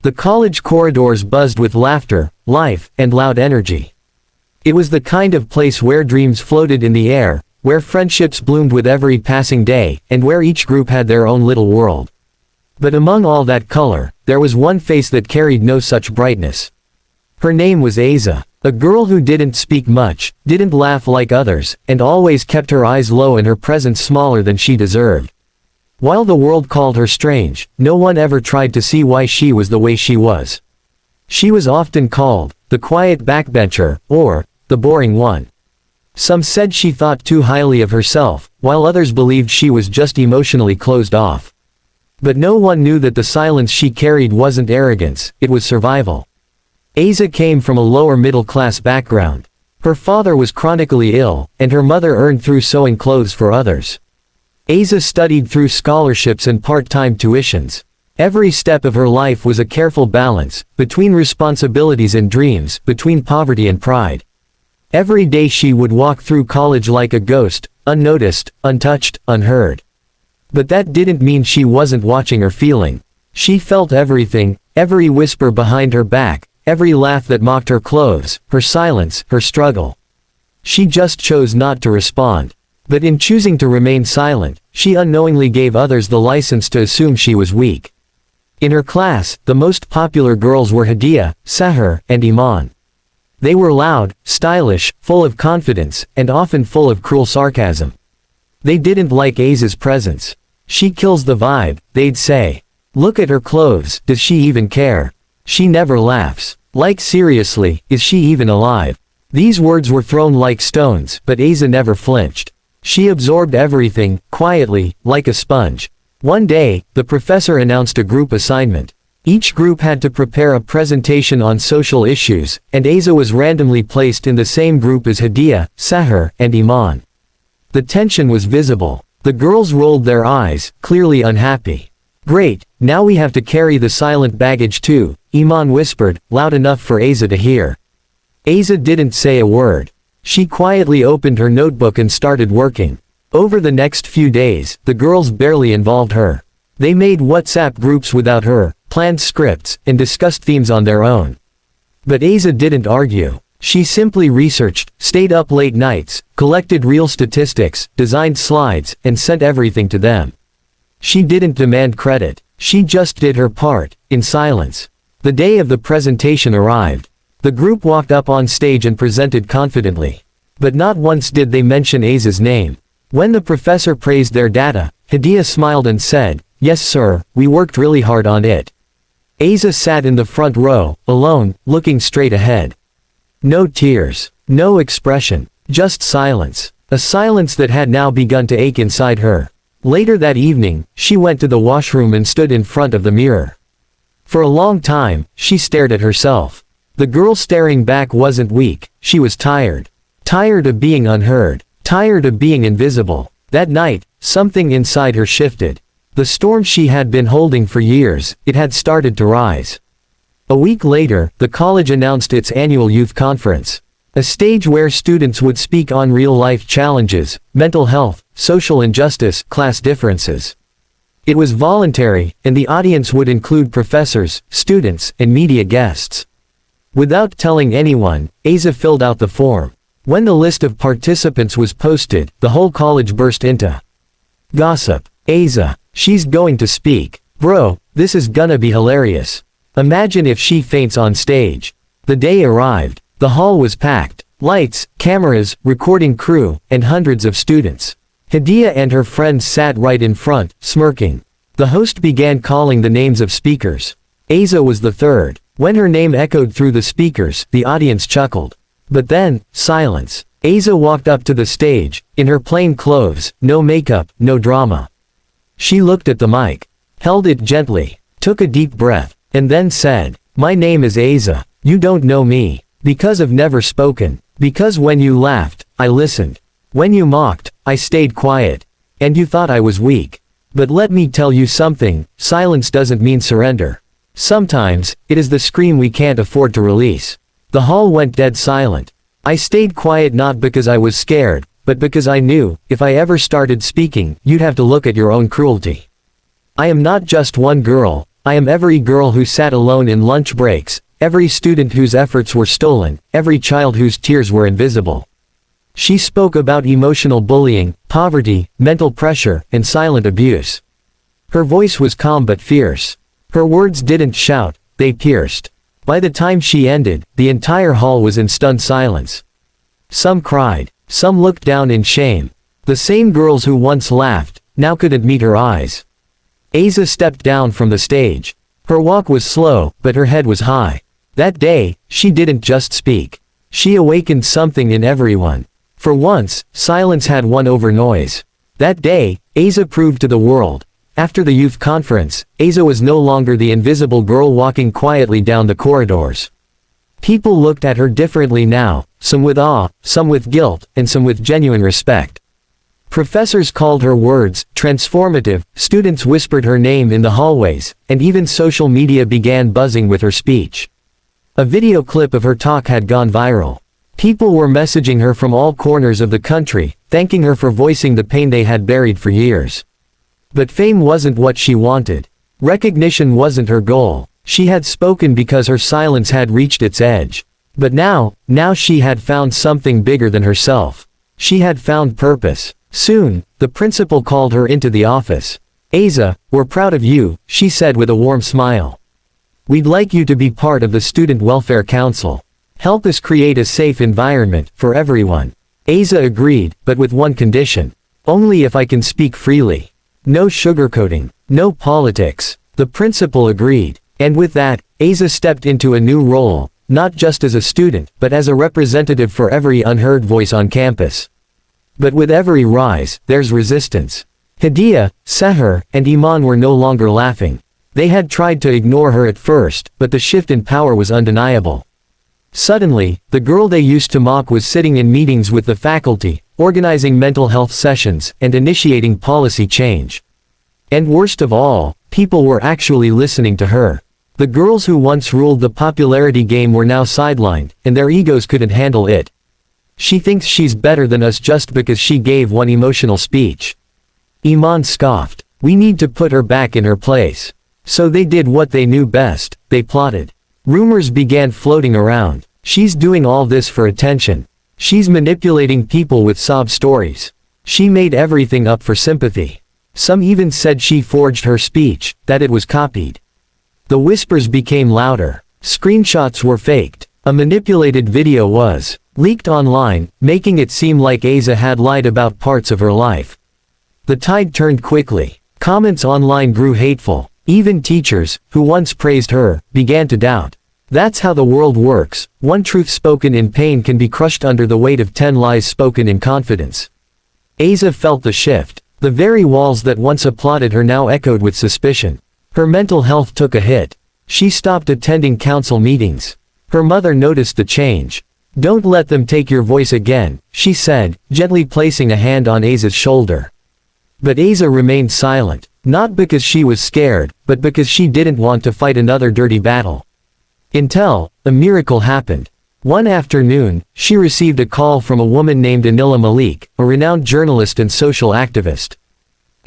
The college corridors buzzed with laughter, life, and loud energy. It was the kind of place where dreams floated in the air, where friendships bloomed with every passing day, and where each group had their own little world. But among all that color, there was one face that carried no such brightness. Her name was Asa, a girl who didn't speak much, didn't laugh like others, and always kept her eyes low and her presence smaller than she deserved. While the world called her strange, no one ever tried to see why she was the way she was. She was often called the quiet backbencher, or the boring one. Some said she thought too highly of herself, while others believed she was just emotionally closed off. But no one knew that the silence she carried wasn't arrogance, it was survival. Asa came from a lower middle-class background. Her father was chronically ill, and her mother earned through sewing clothes for others. Asa studied through scholarships and part-time tuitions. Every step of her life was a careful balance, between responsibilities and dreams, between poverty and pride. Every day she would walk through college like a ghost, unnoticed, untouched, unheard. But that didn't mean she wasn't watching or feeling. She felt everything, every whisper behind her back, every laugh that mocked her clothes, her silence, her struggle. She just chose not to respond. But in choosing to remain silent, she unknowingly gave others the license to assume she was weak. In her class, the most popular girls were Hadia, Sahar, and Iman. They were loud, stylish, full of confidence, and often full of cruel sarcasm. They didn't like Asa's presence. She kills the vibe, they'd say. Look at her clothes, does she even care? She never laughs. Like seriously, is she even alive? These words were thrown like stones, but Asa never flinched. She absorbed everything, quietly, like a sponge. One day, the professor announced a group assignment. Each group had to prepare a presentation on social issues, and Asa was randomly placed in the same group as Hadia, Sahar, and Iman. The tension was visible. The girls rolled their eyes, clearly unhappy. Great, now we have to carry the silent baggage too, Iman whispered, loud enough for Asa to hear. Asa didn't say a word. She quietly opened her notebook and started working. Over the next few days, the girls barely involved her. They made WhatsApp groups without her, planned scripts, and discussed themes on their own. But Asa didn't argue. She simply researched, stayed up late nights, collected real statistics, designed slides, and sent everything to them. She didn't demand credit. She just did her part, in silence. The day of the presentation arrived. The group walked up on stage and presented confidently. But not once did they mention Asa's name. When the professor praised their data, Hadia smiled and said, "Yes sir, we worked really hard on it." Asa sat in the front row, alone, looking straight ahead. No tears. No expression. Just silence. A silence that had now begun to ache inside her. Later that evening, she went to the washroom and stood in front of the mirror. For a long time, she stared at herself. The girl staring back wasn't weak, she was tired. Tired of being unheard. Tired of being invisible. That night, something inside her shifted. The storm she had been holding for years, it had started to rise. A week later, the college announced its annual youth conference. A stage where students would speak on real-life challenges, mental health, social injustice, class differences. It was voluntary, and the audience would include professors, students, and media guests. Without telling anyone, Asa filled out the form. When the list of participants was posted, the whole college burst into gossip. Asa, she's going to speak. Bro, this is gonna be hilarious. Imagine if she faints on stage. The day arrived. The hall was packed. Lights, cameras, recording crew, and hundreds of students. Hadia and her friends sat right in front, smirking. The host began calling the names of speakers. Asa was the third. When her name echoed through the speakers, the audience chuckled. But then, silence. Asa walked up to the stage, in her plain clothes, no makeup, no drama. She looked at the mic, held it gently, took a deep breath, and then said, "My name is Asa. You don't know me. Because I've never spoken. Because when you laughed, I listened. When you mocked, I stayed quiet. And you thought I was weak. But let me tell you something, silence doesn't mean surrender. Sometimes, it is the scream we can't afford to release." The hall went dead silent. I stayed quiet not because I was scared, but because I knew, if I ever started speaking, you'd have to look at your own cruelty. I am not just one girl, I am every girl who sat alone in lunch breaks, every student whose efforts were stolen, every child whose tears were invisible. She spoke about emotional bullying, poverty, mental pressure, and silent abuse. Her voice was calm but fierce. Her words didn't shout, they pierced. By the time she ended, the entire hall was in stunned silence. Some cried, some looked down in shame. The same girls who once laughed, now couldn't meet her eyes. Asa stepped down from the stage. Her walk was slow, but her head was high. That day, she didn't just speak. She awakened something in everyone. For once, silence had won over noise. That day, Asa proved to the world. After the youth conference, Asa was no longer the invisible girl walking quietly down the corridors. People looked at her differently now, some with awe, some with guilt, and some with genuine respect. Professors called her words transformative, students whispered her name in the hallways, and even social media began buzzing with her speech. A video clip of her talk had gone viral. People were messaging her from all corners of the country, thanking her for voicing the pain they had buried for years. But fame wasn't what she wanted. Recognition wasn't her goal. She had spoken because her silence had reached its edge. But now she had found something bigger than herself. She had found purpose. Soon, the principal called her into the office. "Asa, we're proud of you," she said with a warm smile. "We'd like you to be part of the Student Welfare Council. Help us create a safe environment for everyone." Asa agreed, but with one condition. "Only if I can speak freely. No sugarcoating. No politics." The principal agreed. And with that, Asa stepped into a new role, not just as a student, but as a representative for every unheard voice on campus. But with every rise, there's resistance. Hadiya, Seher, and Iman were no longer laughing. They had tried to ignore her at first, but the shift in power was undeniable. Suddenly, the girl they used to mock was sitting in meetings with the faculty, organizing mental health sessions, and initiating policy change. And worst of all, people were actually listening to her. The girls who once ruled the popularity game were now sidelined, and their egos couldn't handle it. "She thinks she's better than us just because she gave one emotional speech." Iman scoffed. "We need to put her back in her place." So they did what they knew best, they plotted. Rumors began floating around. "She's doing all this for attention. She's manipulating people with sob stories. She made everything up for sympathy." Some even said she forged her speech, that it was copied. The whispers became louder. Screenshots were faked. A manipulated video was leaked online, making it seem like Asa had lied about parts of her life. The tide turned quickly. Comments online grew hateful. Even teachers, who once praised her, began to doubt. That's how the world works. One truth spoken in pain can be crushed under the weight of 10 lies spoken in confidence. Asa felt the shift. The very walls that once applauded her now echoed with suspicion. Her mental health took a hit. She stopped attending council meetings. Her mother noticed the change. "Don't let them take your voice again," she said, gently placing a hand on Asa's shoulder. But Asa remained silent. Not because she was scared, but because she didn't want to fight another dirty battle. Until a miracle happened. One afternoon, she received a call from a woman named Anila Malik, a renowned journalist and social activist.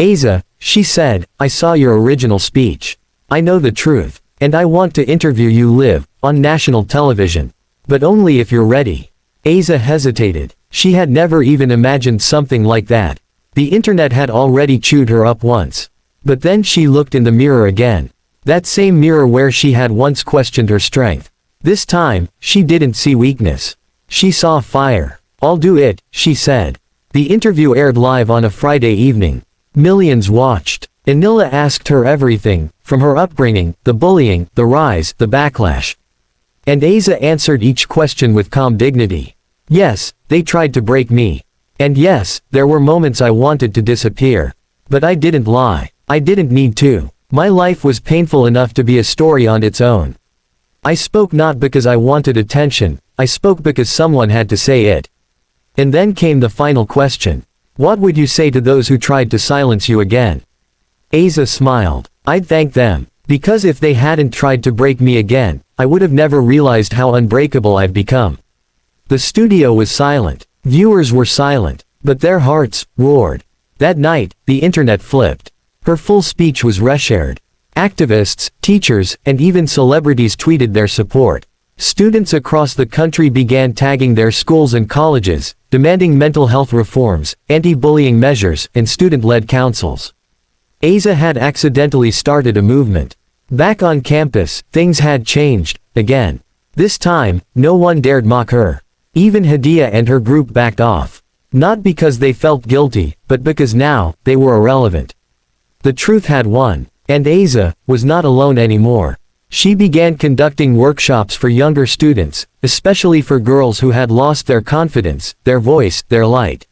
"Asa," she said, "I saw your original speech. I know the truth. And I want to interview you live, on national television. But only if you're ready." Asa hesitated. She had never even imagined something like that. The internet had already chewed her up once. But then she looked in the mirror again. That same mirror where she had once questioned her strength. This time, she didn't see weakness. She saw fire. "I'll do it," she said. The interview aired live on a Friday evening. Millions watched. Anila asked her everything, from her upbringing, the bullying, the rise, the backlash. And Asa answered each question with calm dignity. "Yes, they tried to break me. And yes, there were moments I wanted to disappear. But I didn't lie. I didn't need to. My life was painful enough to be a story on its own. I spoke not because I wanted attention, I spoke because someone had to say it." And then came the final question. "What would you say to those who tried to silence you again?" Asa smiled. "I'd thank them. Because if they hadn't tried to break me again, I would have never realized how unbreakable I've become." The studio was silent. Viewers were silent. But their hearts roared. That night, the internet flipped. Her full speech was reshared. Activists, teachers, and even celebrities tweeted their support. Students across the country began tagging their schools and colleges, demanding mental health reforms, anti-bullying measures, and student-led councils. Asa had accidentally started a movement. Back on campus, things had changed, again. This time, no one dared mock her. Even Hadia and her group backed off. Not because they felt guilty, but because now, they were irrelevant. The truth had won. And Asa was not alone anymore. She began conducting workshops for younger students, especially for girls who had lost their confidence, their voice, their light.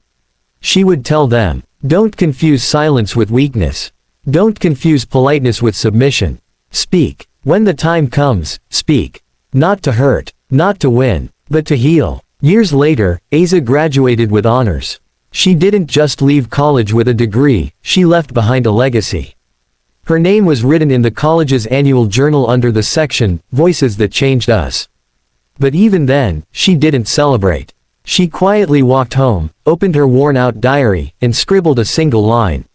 She would tell them, don't confuse silence with weakness. Don't confuse politeness with submission. Speak. When the time comes, speak. Not to hurt, not to win, but to heal. Years later, Asa graduated with honors. She didn't just leave college with a degree, she left behind a legacy. Her name was written in the college's annual journal under the section, Voices That Changed Us. But even then, she didn't celebrate. She quietly walked home, opened her worn-out diary, and scribbled a single line.